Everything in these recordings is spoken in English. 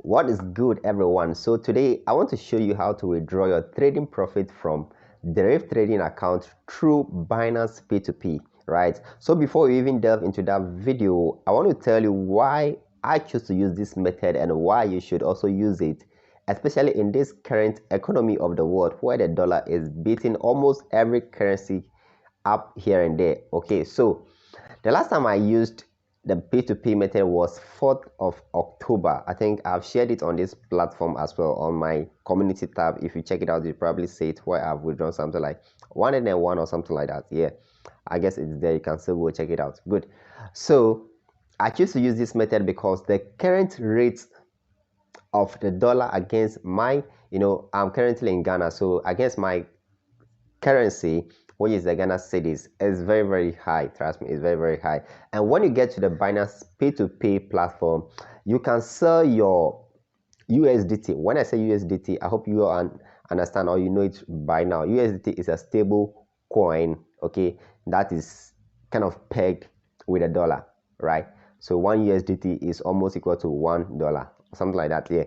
What is good, everyone? So today I want to show you how to withdraw your trading profit from DERIV trading account through Binance P2P, right? So before we even delve into that video, I want to tell you why I choose to use this method and why you should also use it, especially in this current economy of the world where the dollar is beating almost every currency up here and there. Okay, so the last time I used the P2P method was 4th of October. I think I've shared it on this platform as well on my community tab. If you check it out, you probably see it where I've withdrawn something like 101 or something like that. Yeah, I guess it's there. You can still go check it out. Good. So I choose to use this method because the current rate of the dollar against my, I'm currently in Ghana, so against my currency, which is the Ghana cedis, is very, very high. Trust me, it's very, very high. And when you get to the Binance P2P platform, you can sell your USDT. When I say USDT, I hope you understand or you know it by now. USDT is a stable coin, okay, that is kind of pegged with a dollar, right? So one USDT is almost equal to $1, something like that. Yeah.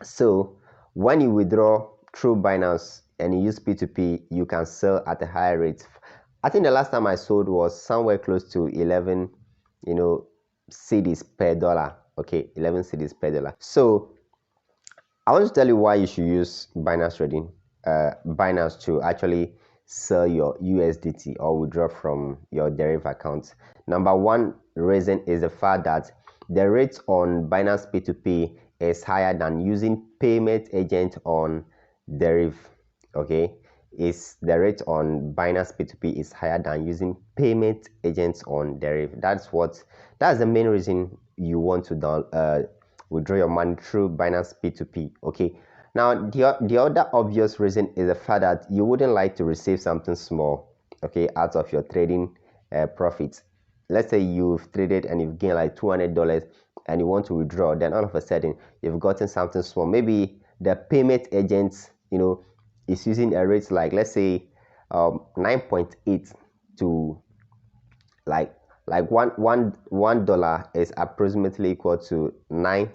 So when you withdraw through Binance and you use P2P, you can sell at a higher rate. I think the last time I sold was somewhere close to 11, cedis per dollar. Okay, 11 cedis per dollar. So I want to tell you why you should use Binance trading, Binance to actually sell your USDT or withdraw from your DERIV account. Number one reason is the fact that the rate on Binance P2P is higher than using payment agent on DERIV. Okay, is the rate on Binance P2P is higher than using payment agents on DERIV. That's the main reason you want to withdraw your money through Binance P2P. Okay, now the other obvious reason is the fact that you wouldn't like to receive something small, okay, out of your trading profits. Let's say you've traded and you've gained like $200 and you want to withdraw, then all of a sudden you've gotten something small. Maybe the payment agent, is using a rate like, let's say 9.8 to like one dollar is approximately equal to nine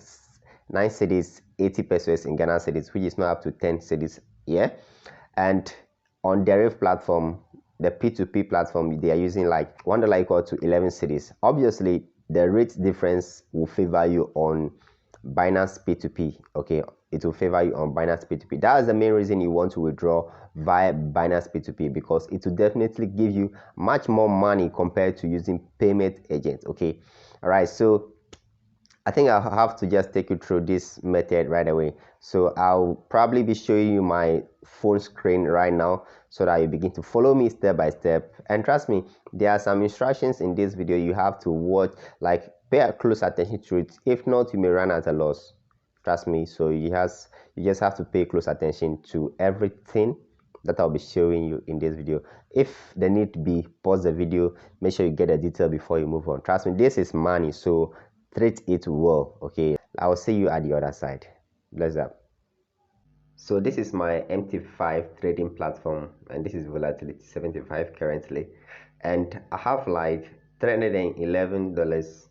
cedis, 80 pesos in Ghana cedis, which is not up to 10 cedis. Yeah. And on DERIV platform, the P2P platform, they are using like $1 equal to 11 cedis. Obviously the rate difference will favor you on Binance P2P. Okay, it will favor you on Binance P2P. That is the main reason you want to withdraw via Binance P2P, because it will definitely give you much more money compared to using payment agents. Okay, all right, so I think I'll have to just take you through this method right away. So I'll probably be showing you my phone screen right now so that you begin to follow me step by step. And trust me, there are some instructions in this video you have to watch, like pay a close attention to it. If not, you may run at a loss. Trust me. So you just have to pay close attention to everything that I'll be showing you in this video. If the need be, pause the video, make sure you get the detail before you move on. Trust me, this is money, so treat it well. Okay, I'll see you at the other side. Bless up. So this is my MT5 trading platform, and this is volatility 75 currently, and I have like $311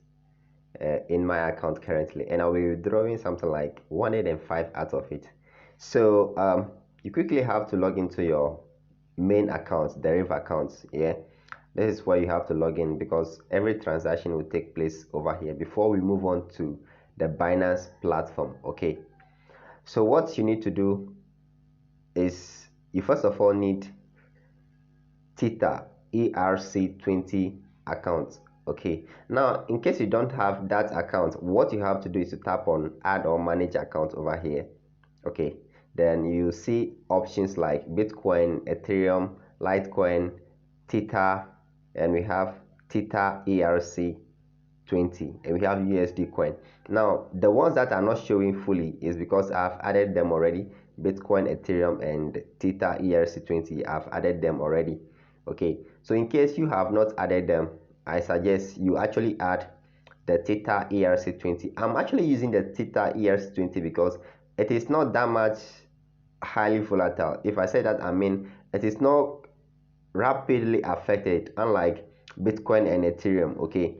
in my account currently, and I'll be withdrawing something like 105 out of it. So you quickly have to log into your main accounts, DERIV accounts. Yeah, this is where you have to log in, because every transaction will take place over here before we move on to the Binance platform. Okay, so what you need to do is you first of all need Theter ERC20 account. Okay, now in case you don't have that account, what you have to do is to tap on add or manage account over here. Okay, then you see options like Bitcoin, Ethereum, Litecoin, Theter, and we have Theter ERC20, and we have USD coin. Now the ones that are not showing fully is because I've added them already. Bitcoin, Ethereum, and Theter ERC20, I've added them already. Okay, so in case you have not added them, I suggest you actually add the Theter ERC20. I'm actually using the Theter ERC20 because it is not that much highly volatile. If I say that, I mean it is not rapidly affected, unlike Bitcoin and Ethereum. Okay,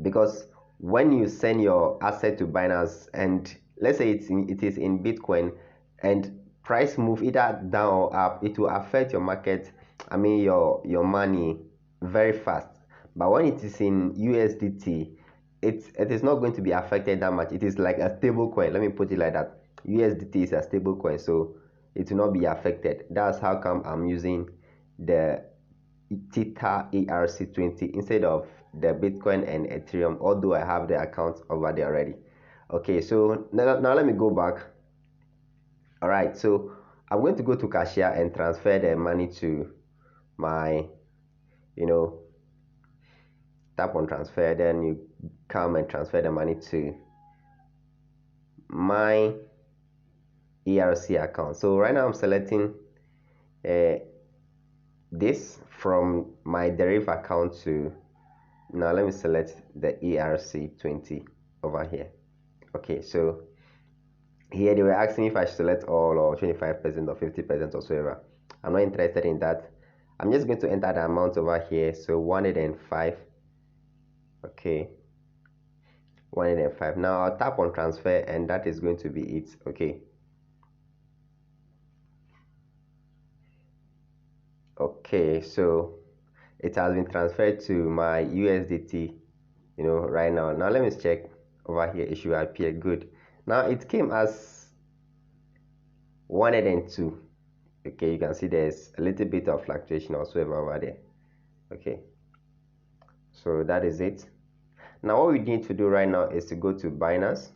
because when you send your asset to Binance, and let's say it is in Bitcoin, and price move either down or up, it will affect your market, your money very fast. But when it is in USDT, it is not going to be affected that much. It is like a stable coin, let me put it like that. USDT is a stable coin, so it will not be affected. That's how come I'm using the Theter ERC20 instead of the Bitcoin and Ethereum, although I have the account over there already. Okay, so now let me go back. All right, so I'm going to go to cashier and transfer the money to my, tap on transfer, then you come and transfer the money to my ERC account. So right now I'm selecting this from my DERIV account to, now let me select the ERC20 over here. Okay, so here they were asking me if I should select all or 25% or 50% or so ever. I'm not interested in that. I'm just going to enter the amount over here. So 105. Okay, 105. Now I'll tap on transfer and that is going to be it. Okay. Okay, so it has been transferred to my USDT, right now. Now let me check over here. It should appear good. Now it came as 102. Okay, you can see there's a little bit of fluctuation also over there. Okay, so that is it. Now what we need to do right now is to go to Binance.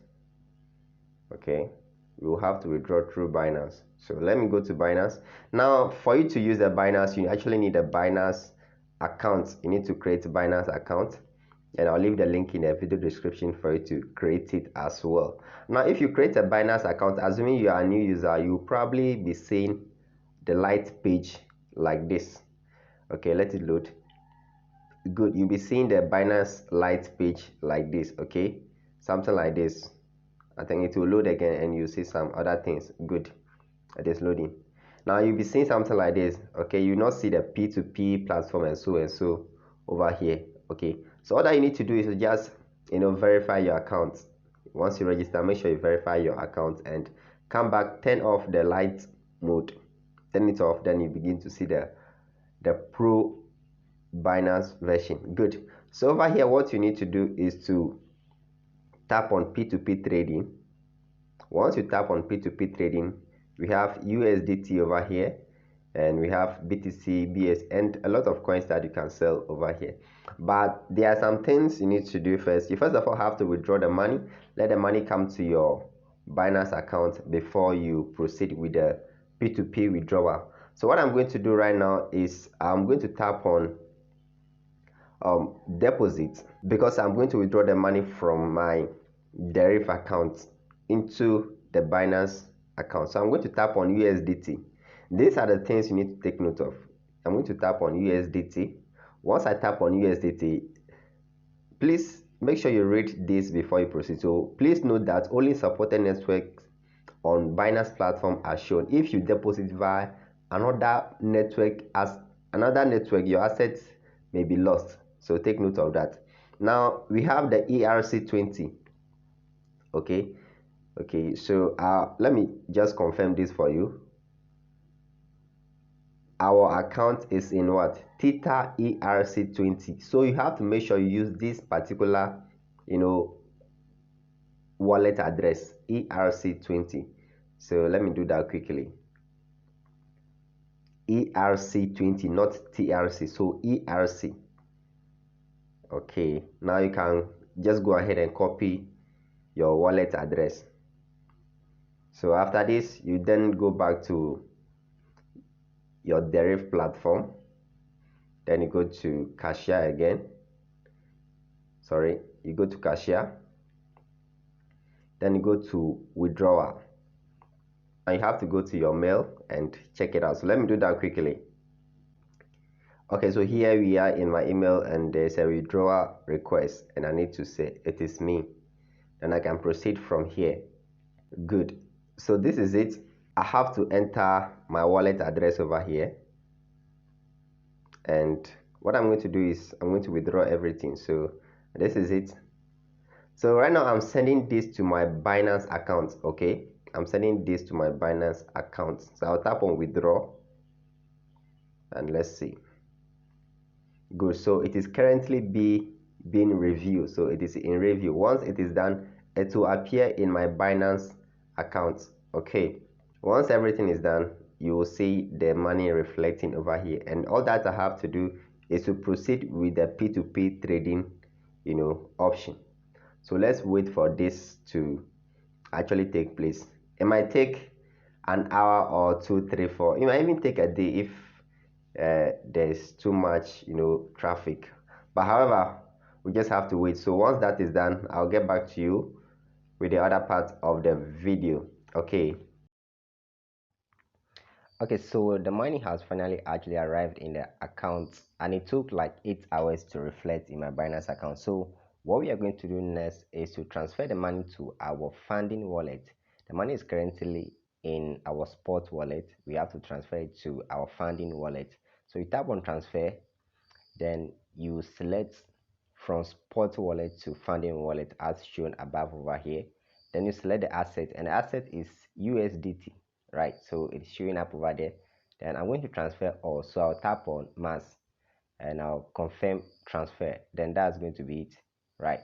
Okay, we will have to withdraw through Binance. So let me go to Binance. Now for you to use the Binance, you actually need a Binance account. You need to create a Binance account, and I'll leave the link in the video description for you to create it as well. Now if you create a Binance account, assuming you are a new user, you'll probably be seeing the light page like this. Okay, let it load. Good, you'll be seeing the Binance light page like this. Okay, something like this. I think it will load again and you see some other things. Good, it is loading. Now you'll be seeing something like this. Okay, you not see the P2P platform and so over here. Okay, so all that you need to do is to just verify your account. Once you register, make sure you verify your account and come back, turn off the light mode, turn it off, then you begin to see the pro Binance version. Good. So over here what you need to do is to tap on P2P trading. Once you tap on P2P trading, we have USDT over here, and we have BTC, BS, and a lot of coins that you can sell over here. But there are some things you need to do first. You first of all have to withdraw the money. Let the money come to your Binance account before you proceed with the P2P withdrawal. So what I'm going to do right now is I'm going to tap on deposit, because I'm going to withdraw the money from my DERIV account into the Binance account. So I'm going to tap on USDT. These are the things you need to take note of. I'm going to tap on USDT. Once I tap on USDT, please make sure you read this before you proceed. So please note that only supported networks on Binance platform are shown. If you deposit via another network, your assets may be lost. So take note of that. Now we have the ERC20. Okay, so let me just confirm this for you. Our account is in what? Theter ERC20. So you have to make sure you use this particular wallet address, ERC20. So let me do that quickly. ERC20, not TRC. So ERC. Okay, now you can just go ahead and copy your wallet address. So after this, you then go back to your DERIV platform, then you go to cashier again. You go to cashier, then you go to withdrawal, and you have to go to your mail and check it out. So let me do that quickly. Okay, so here we are in my email, and there's a withdrawal request, and I need to say it is me, and I can proceed from here. Good. So this is it. I have to enter my wallet address over here, and what I'm going to do is I'm going to withdraw everything. So this is it. So right now I'm sending this to my Binance account. Okay, I'm sending this to my Binance account. So I'll tap on withdraw and let's see. Good. So it is currently being reviewed. So it is in review. Once it is done, it will appear in my Binance account. Okay, once everything is done, you will see the money reflecting over here, and all that I have to do is to proceed with the P2P trading option. So let's wait for this to actually take place. It might take an hour or two, three, four. It might even take a day if there's too much traffic. But however, we just have to wait. So once that is done, I'll get back to you with the other part of the video. Okay. Okay, so the money has finally actually arrived in the account, and it took like 8 hours to reflect in my Binance account. So what we are going to do next is to transfer the money to our funding wallet. The money is currently in our spot wallet. We have to transfer it to our funding wallet. So you tap on transfer, then you select from spot wallet to funding wallet as shown above over here. Then you select the asset, and the asset is USDT, right? So it's showing up over there. Then I'm going to transfer all. So I'll tap on mass and I'll confirm transfer. Then that's going to be it, right?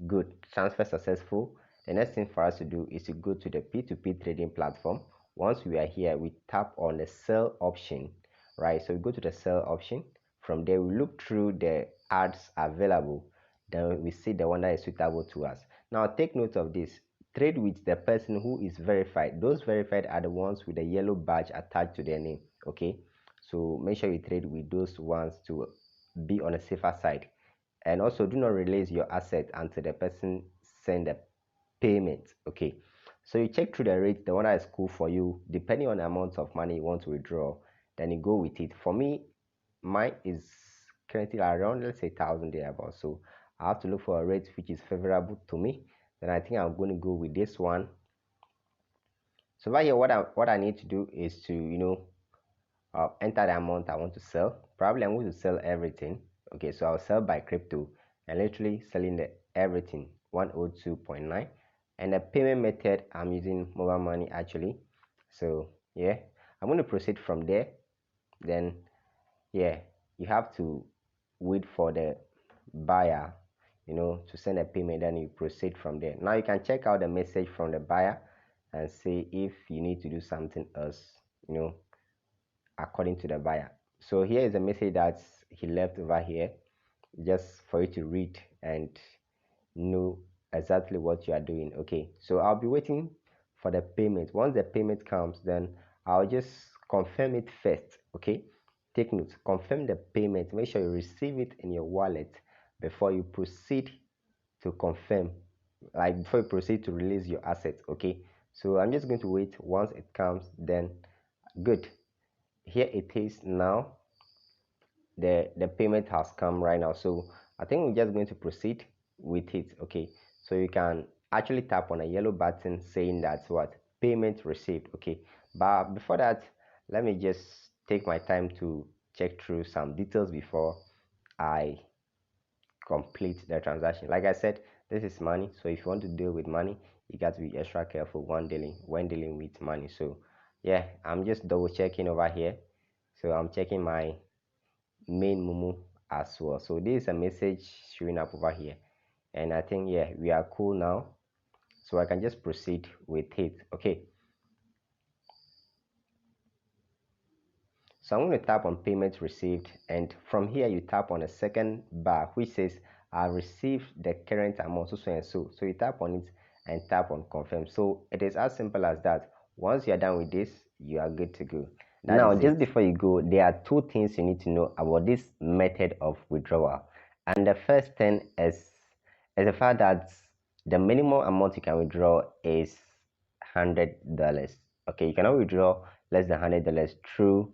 Good. Transfer successful. The next thing for us to do is to go to the P2P trading platform. Once we are here, we tap on the sell option, right? So we go to the sell option. From there, we look through the ads available. Then we see the one that is suitable to us. Now, take note of this. Trade with the person who is verified. Those verified are the ones with the yellow badge attached to their name, okay? So make sure you trade with those ones to be on a safer side. And also, do not release your asset until the person send a payment. Okay, so you check through the rate, the one that is cool for you depending on the amount of money you want to withdraw, then you go with it. For me, mine is currently around, let's say, 1,000 thereabout. So I have to look for a rate which is favorable to me. Then I think I'm going to go with this one. So right here, what I need to do is to enter the amount I want to sell. Probably I'm going to sell everything. Okay, so I'll sell by crypto and literally selling the everything 102.9, and the payment method I'm using mobile money actually. So yeah, I'm going to proceed from there. Then yeah, you have to wait for the buyer to send a payment, then you proceed from there. Now you can check out the message from the buyer and see if you need to do something else according to the buyer. So here is a message that he left over here, just for you to read and know exactly what you are doing. Okay, so I'll be waiting for the payment. Once the payment comes, then I'll just confirm it first. Okay, take note, confirm the payment, make sure you receive it in your wallet before you proceed to confirm, like before you proceed to release your asset. Okay, so I'm just going to wait. Once it comes, then good, here it is now. The payment has come right now, so I think we're just going to proceed with it. Okay, so you can actually tap on a yellow button saying that what payment received. Okay, but before that, let me just take my time to check through some details before I complete the transaction. Like I said, this is money, so if you want to deal with money, you got to be extra careful when dealing with money. So yeah, I'm just double checking over here. So I'm checking my main Mumu as well. So this is a message showing up over here, and I think yeah, we are cool now, so I can just proceed with it. Okay, so I'm going to tap on payment received, and from here you tap on a second bar which says I received the current amount so and so. So you tap on it and tap on confirm. So it is as simple as that. Once you are done with this, you are good to go. Now, just before you go, there are two things you need to know about this method of withdrawal. And the first thing is the fact that the minimum amount you can withdraw is $100. Okay, you cannot withdraw less than $100 through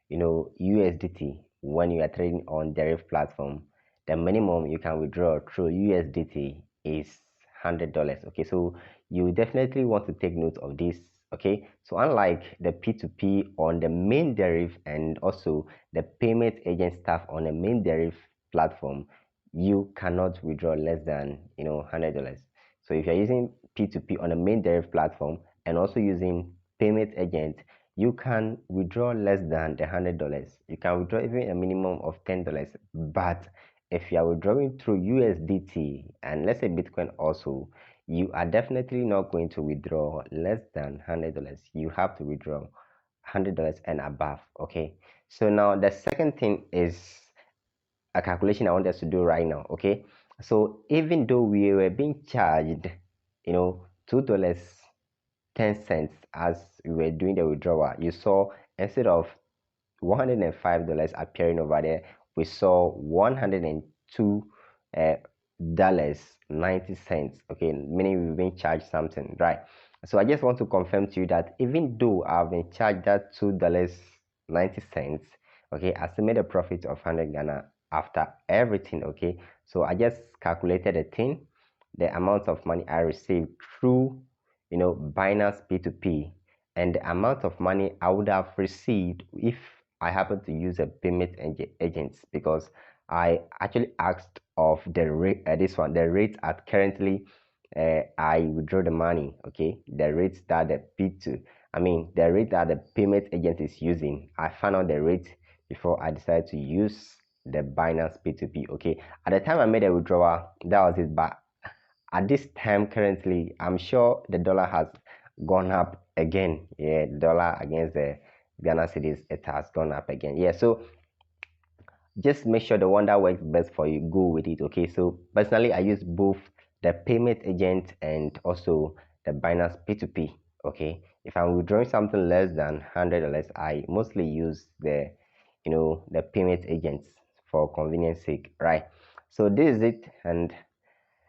USDT when you are trading on DERIV platform. The minimum you can withdraw through USDT is $100. Okay, so you definitely want to take note of this. Okay, so unlike the P2P on the main DERIV and also the payment agent staff on the main DERIV platform, you cannot withdraw less than $100. So if you're using P2P on the main DERIV platform and also using payment agent, you can withdraw less than the $100. You can withdraw even a minimum of $10. But if you are withdrawing through USDT and let's say Bitcoin also, you are definitely not going to withdraw less than $100. You have to withdraw $100 and above. Okay, so now the second thing is a calculation I want us to do right now. Okay, so even though we were being charged $2.10 as we were doing the withdrawal, you saw instead of $105 appearing over there, we saw $102 dollars 90 cents. Okay, meaning we've been charged something, right? So I just want to confirm to you that even though I've been charged that $2.90, okay, I still made a profit of 100 Ghana after everything. Okay, so I just calculated the amount of money I received through Binance P2P and the amount of money I would have received if I happen to use a payment agent, because I actually asked of the rate the rate at currently I withdraw the money. Okay, the rate that the P2 the rate that the payment agent is using. I found out the rate before I decided to use the Binance P2P. Okay, at the time I made a withdrawal, that was it, but at this time currently I'm sure the dollar has gone up again. Yeah, the dollar against the Ghana cedis, it has gone up again. Yeah, so just make sure the one that works best for you, go with it. Okay, so personally I use both the payment agent and also the Binance P2P. Okay, if I'm withdrawing something less than $100, I mostly use the payment agents for convenience sake, right? So this is it, and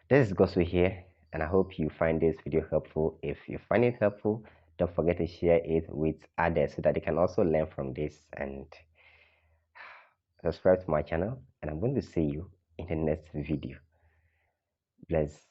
this is Godsway here, and I hope you find this video helpful. If you find it helpful, don't forget to share it with others so that they can also learn from this, and subscribe to my channel. And I'm going to see you in the next video. Bless.